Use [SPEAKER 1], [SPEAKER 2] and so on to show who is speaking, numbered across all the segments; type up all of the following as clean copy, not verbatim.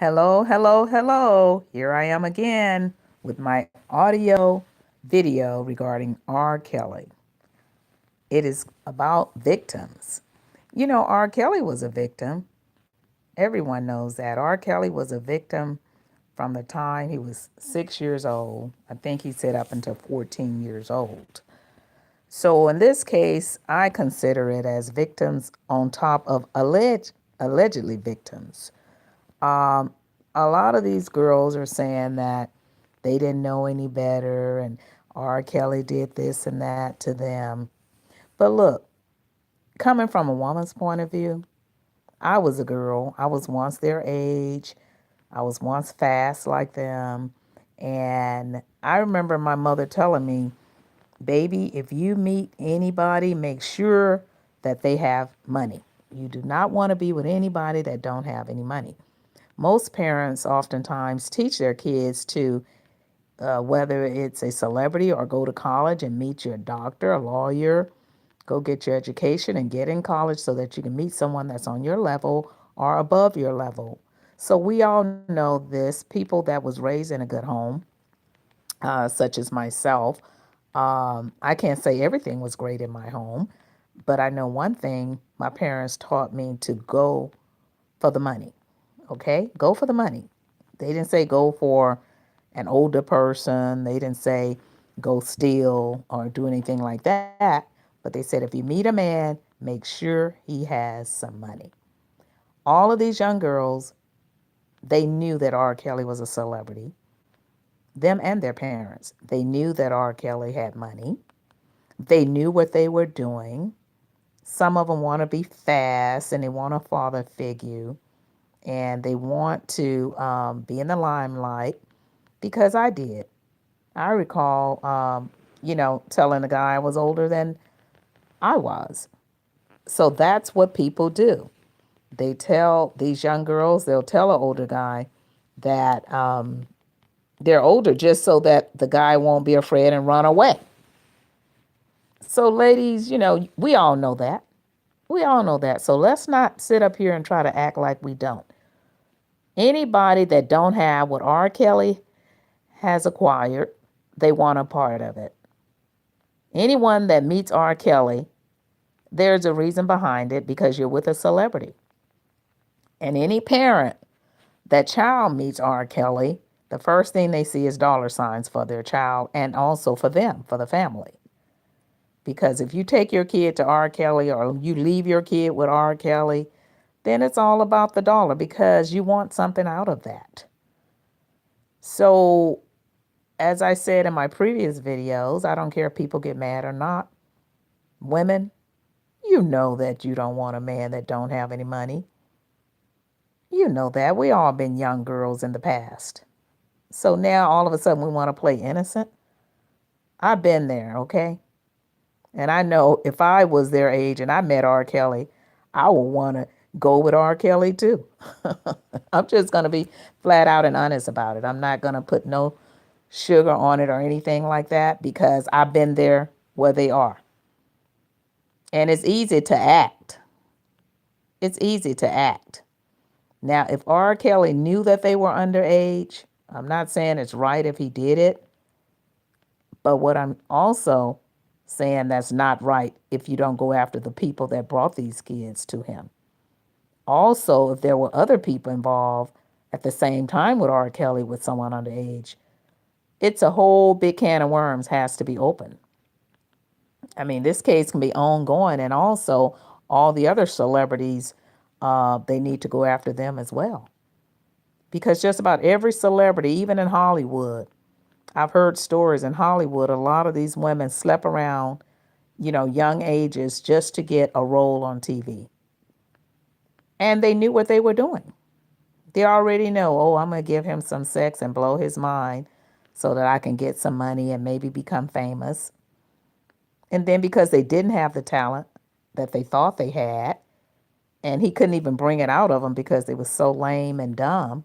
[SPEAKER 1] Hello, hello, hello. Here I am again with my audio video regarding R. Kelly. It is about victims. You know, R. Kelly was a victim. Everyone knows that. R. Kelly was a victim from the time he was 6 years old. I think he said up until 14 years old. So in this case, I consider it as victims on top of allegedly victims. Um, a lot of these girls are saying that they didn't know any better and R. Kelly did this and that to them. But look, coming from a woman's point of view, I was a girl. I was once their age. I was once fast like them. And I remember my mother telling me, baby, if you meet anybody, make sure that they have money. You do not want to be with anybody that don't have any money. Most parents oftentimes teach their kids to, whether it's a celebrity or go to college and meet your doctor, a lawyer, go get your education and get in college so that you can meet someone that's on your level or above your level. So we all know this. People that was raised in a good home, such as myself, I can't say everything was great in my home, but I know one thing: my parents taught me to go for the money. Okay? Go for the money. They didn't say go for an older person. They didn't say go steal or do anything like that. But they said if you meet a man, make sure he has some money. All of these young girls, they knew that R. Kelly was a celebrity, them and their parents. They knew that R. Kelly had money. They knew what they were doing. Some of them want to be fast and they want a father figure and they want to be in the limelight because I did. I recall, telling a guy I was older than I was. So that's what people do. They tell these young girls, they'll tell an older guy that they're older just so that the guy won't be afraid and run away. So, ladies, we all know that. We all know that. So let's not sit up here and try to act like we don't. Anybody that don't have what R. Kelly has acquired, they want a part of it. Anyone that meets R. Kelly, there's a reason behind it because you're with a celebrity. And any parent that child meets R. Kelly, the first thing they see is dollar signs for their child and also for them, for the family. Because if you take your kid to R. Kelly or you leave your kid with R. Kelly, then it's all about the dollar because you want something out of that. So, as I said in my previous videos, I don't care if people get mad or not. Women, you know that you don't want a man that don't have any money. You know that. We all been young girls in the past. So now all of a sudden we want to play innocent. I've been there, okay? And I know if I was their age and I met R. Kelly, I would want to go with R. Kelly too. I'm just going to be flat out and honest about it. I'm not going to put no sugar on it or anything like that because I've been there where they are. And it's easy to act. It's easy to act. Now, if R. Kelly knew that they were underage, I'm not saying it's right if he did it, but what I'm also saying that's not right if you don't go after the people that brought these kids to him. Also, if there were other people involved at the same time with R. Kelly with someone underage, it's a whole big can of worms has to be opened. I mean, this case can be ongoing, and also all the other celebrities, they need to go after them as well. Because just about every celebrity, even in Hollywood, I've heard stories in Hollywood, a lot of these women slept around, young ages just to get a role on TV. And they knew what they were doing. They already know, oh, I'm going to give him some sex and blow his mind so that I can get some money and maybe become famous. And then because they didn't have the talent that they thought they had, and he couldn't even bring it out of them because they was so lame and dumb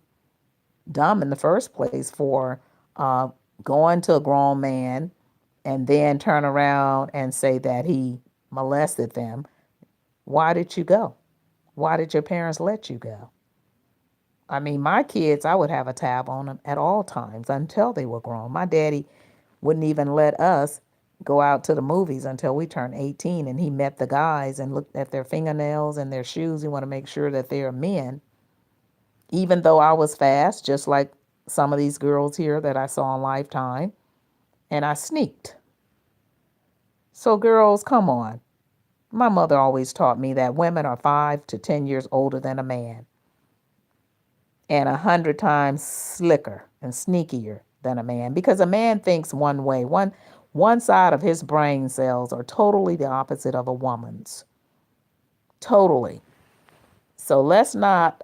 [SPEAKER 1] in the first place for uh, going to a grown man and then turn around and say that he molested them. Why did you go? Why did your parents let you go? I mean, my kids, I would have a tab on them at all times until they were grown. My daddy wouldn't even let us go out to the movies until we turned 18, and he met the guys and looked at their fingernails and their shoes. He wanted to make sure that they are men, even though I was fast, just like some of these girls here that I saw on Lifetime, and I sneaked. So, girls, come on. My mother always taught me that women are 5 to 10 years older than a man and 100 times slicker and sneakier than a man because a man thinks one way. One side of his brain cells are totally the opposite of a woman's. Totally. So let's not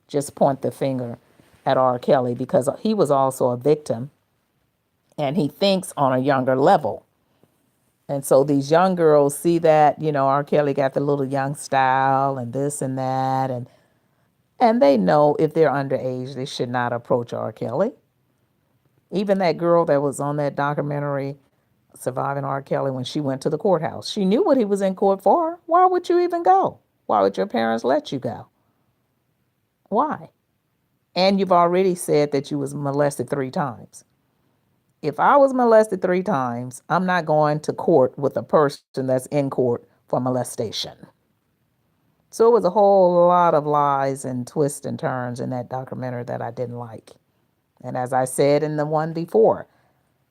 [SPEAKER 1] just point the finger at R. Kelly because he was also a victim and he thinks on a younger level. And so these young girls see that, R. Kelly got the little young style and this and that. And they know if they're underage, they should not approach R. Kelly. Even that girl that was on that documentary, Surviving R. Kelly, when she went to the courthouse, she knew what he was in court for. Why would you even go? Why would your parents let you go? Why? And you've already said that you was molested 3 times. If I was molested 3 times, I'm not going to court with a person that's in court for molestation. So it was a whole lot of lies and twists and turns in that documentary that I didn't like. And as I said in the one before,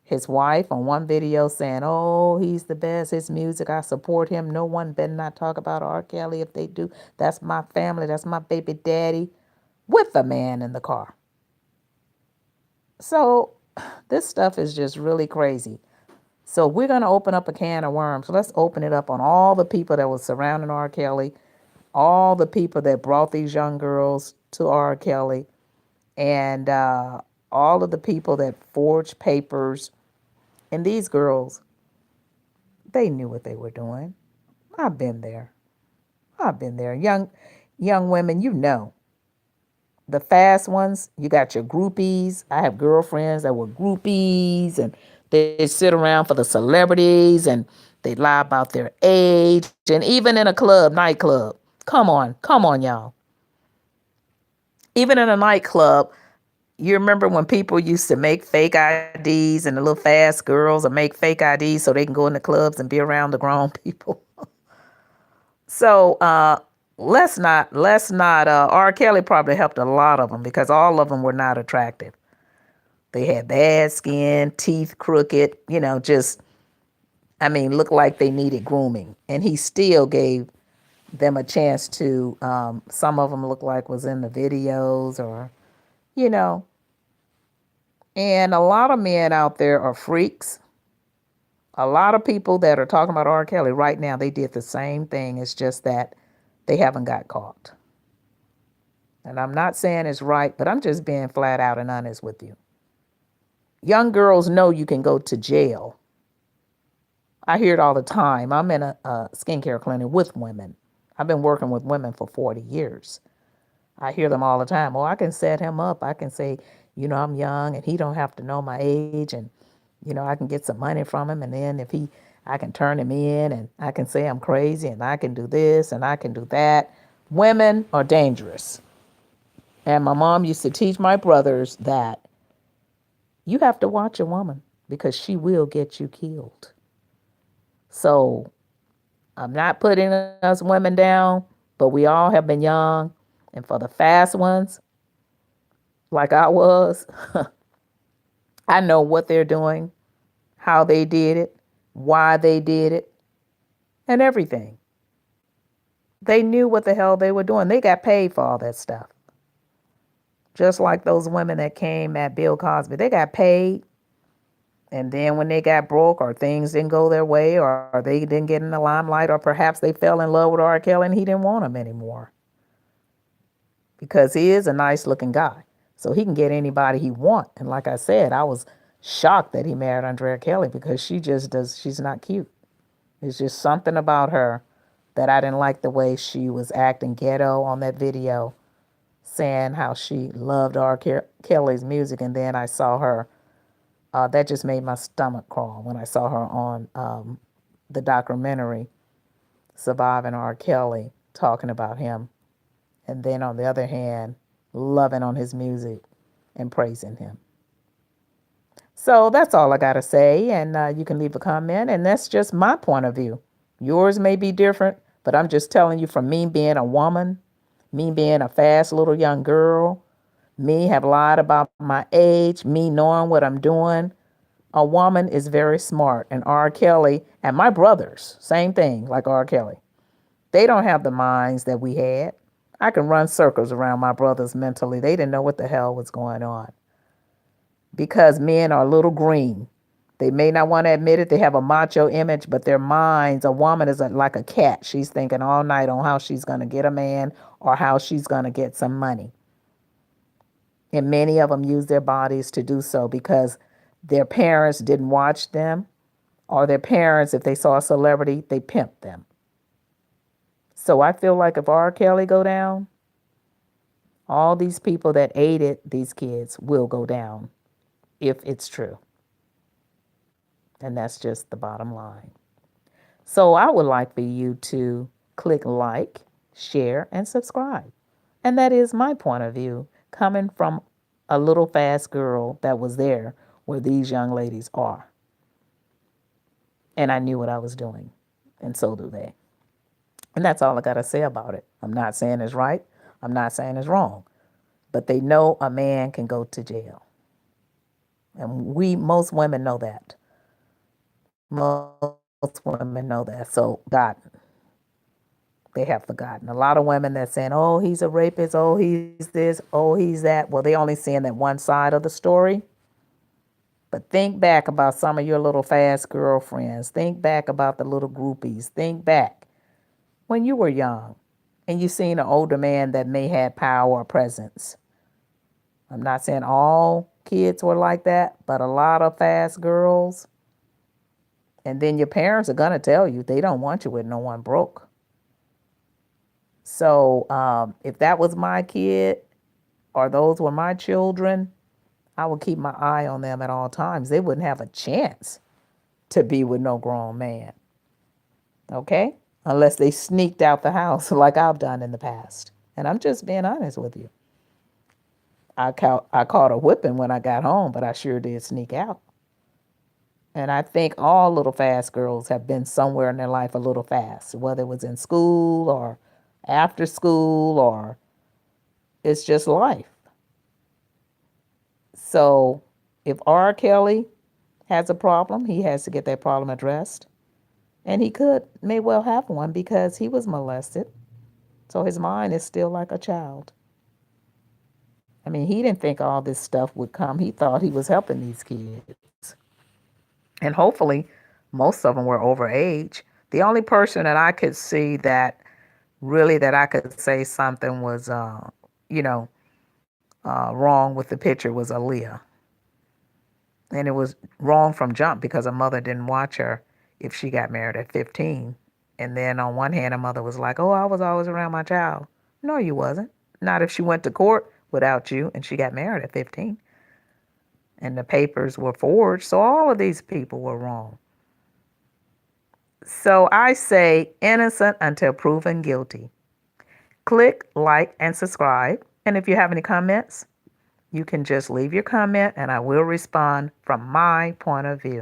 [SPEAKER 1] his wife on one video saying, "Oh, he's the best. His music, I support him. No one better not talk about R. Kelly. If they do, that's my family. That's my baby daddy," with a man in the car. So this stuff is just really crazy. So we're going to open up a can of worms. So let's open it up on all the people that was surrounding R. Kelly, all the people that brought these young girls to R. Kelly, and all of the people that forged papers. And these girls, they knew what they were doing. I've been there. I've been there. Young women, the fast ones, you got your groupies. I have girlfriends that were groupies and they sit around for the celebrities and they lie about their age. And even in a nightclub, come on, y'all. Even in a nightclub, you remember when people used to make fake IDs and the little fast girls would make fake IDs so they can go in the clubs and be around the grown people. So let's not. R. Kelly probably helped a lot of them because all of them were not attractive. They had bad skin, teeth crooked, just, I mean, looked like they needed grooming. And he still gave them a chance to, some of them looked like was in the videos or, you know, and a lot of men out there are freaks. A lot of people that are talking about R. Kelly right now, they did the same thing. It's just that they haven't got caught. And I'm not saying it's right, but I'm just being flat out and honest with you. Young girls know you can go to jail. I hear it all the time. I'm in a skincare clinic with women. I've been working with women for 40 years. I hear them all the time. Oh, I can set him up. I can say, I'm young and he don't have to know my age and, I can get some money from him. And then I can turn him in and I can say I'm crazy and I can do this and I can do that. Women are dangerous. And my mom used to teach my brothers that you have to watch a woman because she will get you killed. So I'm not putting us women down, but we all have been young. And for the fast ones, like I was, I know what they're doing, how they did it, why they did it, and everything. They knew what the hell they were doing. They got paid for all that stuff. Just like those women that came at Bill Cosby, they got paid. And then when they got broke or things didn't go their way or they didn't get in the limelight or perhaps they fell in love with R. Kelly and he didn't want them anymore because he is a nice looking guy. So he can get anybody he want. And like I said, I was shocked that he married Andrea Kelly because she's not cute. It's just something about her that I didn't like the way she was acting ghetto on that video, saying how she loved Kelly's music. And then I saw her. That just made my stomach crawl when I saw her on the documentary Surviving R. Kelly talking about him. And then on the other hand, loving on his music and praising him. So that's all I got to say. And you can leave a comment. And that's just my point of view. Yours may be different, but I'm just telling you from me being a woman, me being a fast little young girl, me have lied about my age, me knowing what I'm doing. A woman is very smart. And R. Kelly and my brothers, same thing like R. Kelly. They don't have the minds that we had. I can run circles around my brothers mentally. They didn't know what the hell was going on because men are a little green. They may not want to admit it. They have a macho image, but their minds, a woman is like a cat. She's thinking all night on how she's going to get a man or how she's going to get some money. And many of them use their bodies to do so because their parents didn't watch them, or their parents, if they saw a celebrity, they pimped them. So I feel like if R. Kelly go down, all these people that aided these kids will go down if it's true. And that's just the bottom line. So I would like for you to click like, share, and subscribe. And that is my point of view coming from a little fast girl that was there where these young ladies are. And I knew what I was doing. And so do they. And that's all I got to say about it. I'm not saying it's right. I'm not saying it's wrong. But they know a man can go to jail. And most women know that. Most women know that. So God, they have forgotten. A lot of women that saying, oh, he's a rapist, oh, he's this, oh, he's that. Well, they only seeing that one side of the story. But think back about some of your little fast girlfriends. Think back about the little groupies. Think back when you were young and you seen an older man that may have power or presence. I'm not saying all kids were like that, but a lot of fast girls. And then your parents are going to tell you they don't want you with no one broke. So if that was my kid or those were my children, I would keep my eye on them at all times. They wouldn't have a chance to be with no grown man. Okay? Unless they sneaked out the house like I've done in the past. And I'm just being honest with you. I caught a whipping when I got home, but I sure did sneak out. And I think all little fast girls have been somewhere in their life a little fast, whether it was in school or after school or it's just life. So if R. Kelly has a problem, he has to get that problem addressed. And he may well have one because he was molested. So his mind is still like a child. I mean, he didn't think all this stuff would come. He thought he was helping these kids. And hopefully, most of them were over age. The only person that I could see that really that I could say something was, you know, wrong with the picture was Aaliyah. And it was wrong from jump because her mother didn't watch her if she got married at 15. And then on one hand, her mother was like, oh, I was always around my child. No, you wasn't. Not if she went to court without you and she got married at 15. And the papers were forged. So all of these people were wrong. So I say innocent until proven guilty. Click like and subscribe. And if you have any comments, you can just leave your comment and I will respond from my point of view.